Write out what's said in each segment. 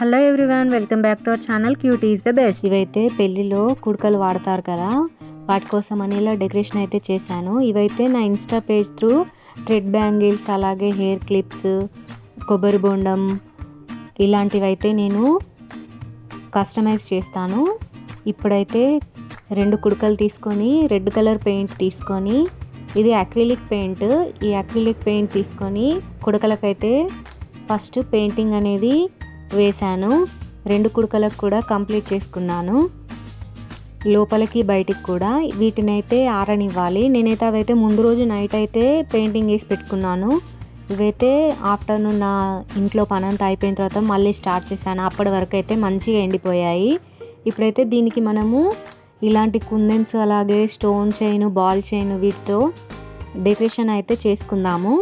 Hello everyone, welcome back to our channel cutie is the best. ఇవైతే పెళ్ళిలో కుడకలు వాడతారు కదా, వాటి కోసం అని ఇలా డెకరేషన్ అయితే చేశాను. ఇవైతే నా Insta page through thread bangles, అలాగే హెయిర్ క్లిప్స్, కొబ్బరి బొండం ఇలాంటివి అయితే నేను కస్టమైజ్ చేస్తాను. ఇప్పుడైతే 2 కుడకలు తీసుకొని రెడ్ కలర్ పెయింట్ తీసుకొని, ఇది అక్రిలిక్ పెయింట్, ఈ అక్రిలిక్ పెయింట్ తీసుకొని కుడకలకైతే ఫస్ట్ పెయింటింగ్ అనేది వేశాను. 2 కుడకలకు కూడా కంప్లీట్ చేసుకున్నాను, లోపలికి బయటికి కూడా. వీటినైతే ఆరనివ్వాలి. నేనైతే అవైతే ముందు రోజు నైట్ అయితే పెయింటింగ్ వేసి పెట్టుకున్నాను. ఇవైతే ఆఫ్టర్నూన్ నా ఇంట్లో పనంతా అయిపోయిన తర్వాత మళ్ళీ స్టార్ట్ చేశాను. అప్పటి వరకు అయితే మంచిగా ఎండిపోయాయి. ఇప్పుడైతే దీనికి మనము ఇలాంటి కుందన్స్, అలాగే స్టోన్ చైన్, బాల్ చైన్ వీటితో డెకరేషన్ అయితే చేసుకుందాము.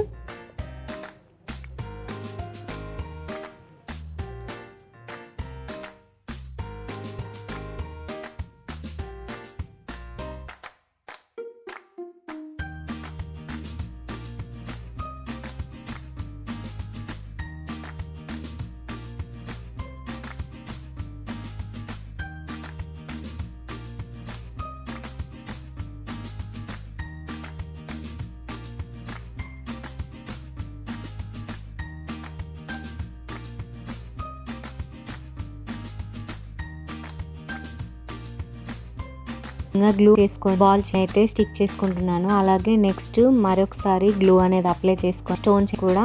ఇంకా గ్లూ వేసుకొని బాల్ అయితే స్టిక్ చేసుకుంటున్నాను. అలాగే నెక్స్ట్ మరొకసారి గ్లూ అనేది అప్లై చేసుకొని స్టోన్ కూడా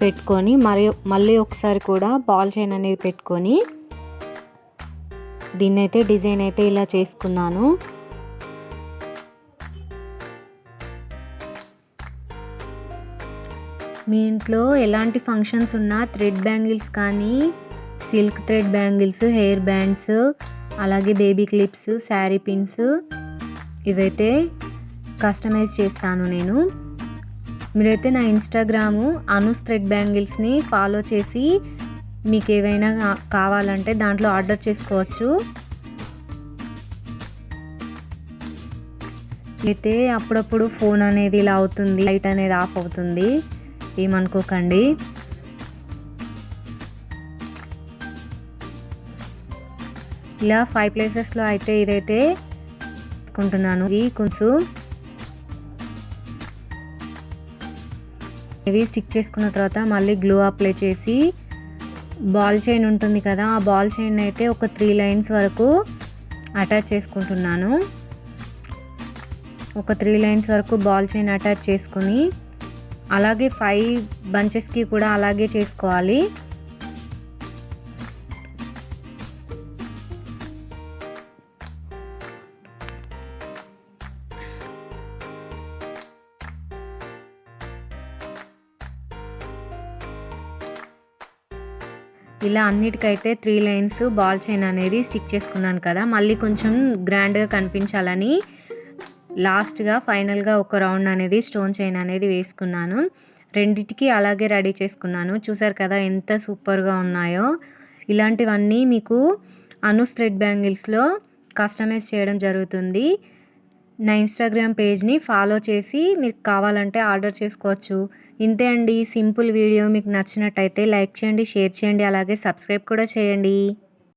పెట్టుకొని మళ్ళీ ఒకసారి కూడా బాల్ చైన్ అనేది పెట్టుకొని దీన్ని అయితే డిజైన్ అయితే ఇలా చేసుకున్నాను. మీ ఇంట్లో ఎలాంటి ఫంక్షన్స్ ఉన్నా థ్రెడ్ బ్యాంగిల్స్ కానీ, silk thread bangles, hair bands, అలాగే బేబీ క్లిప్స్, శారీ పిన్స్ ఇవైతే కస్టమైజ్ చేస్తాను నేను. మీరైతే నా ఇన్స్టాగ్రాము అనూస్ థ్రెడ్ బ్యాంగిల్స్ని ఫాలో చేసి మీకు ఏవైనా కావాలంటే దాంట్లో ఆర్డర్ చేసుకోవచ్చు. అయితే అప్పుడప్పుడు ఫోన్ అనేది ఇలా అవుతుంది, లైట్ అనేది ఆఫ్ అవుతుంది, ఏమనుకోకండి. ఇలా 5 ప్లేసెస్లో అయితే ఇదైతే తీసుకుంటున్నాను. ఇవి స్టిక్ చేసుకున్న తర్వాత మళ్ళీ గ్లూ అప్లై చేసి బాల్ చైన్ ఉంటుంది కదా, ఆ బాల్ చైన్ అయితే ఒక 3 లైన్స్ వరకు అటాచ్ చేసుకుంటున్నాను. ఒక 3 లైన్స్ వరకు బాల్ చైన్ అటాచ్ చేసుకుని, అలాగే 5 బంచెస్కి కూడా అలాగే చేసుకోవాలి. ఇలా అన్నిటికైతే 3 లైన్స్ బాల్ చైన్ అనేది స్టిక్ చేసుకున్నాను కదా. మళ్ళీ కొంచెం గ్రాండ్గా కనిపించాలని లాస్ట్గా ఫైనల్గా ఒక రౌండ్ అనేది స్టోన్ చైన్ అనేది వేసుకున్నాను. రెండిటికి అలాగే రెడీ చేసుకున్నాను. చూసారు కదా ఎంత సూపర్గా ఉన్నాయో. ఇలాంటివన్నీ మీకు అనూస్ థ్రెడ్ బ్యాంగిల్స్లో కస్టమైజ్ చేయడం జరుగుతుంది. నా ఇన్స్టాగ్రామ్ పేజ్ని ఫాలో చేసి మీకు కావాలంటే ఆర్డర్ చేసుకోవచ్చు. ఇంతే అండి, సింపుల్ వీడియో. మీకు నచ్చినట్టయితే లైక్ చేయండి, షేర్ చేయండి, అలాగే సబ్స్క్రైబ్ కూడా చేయండి.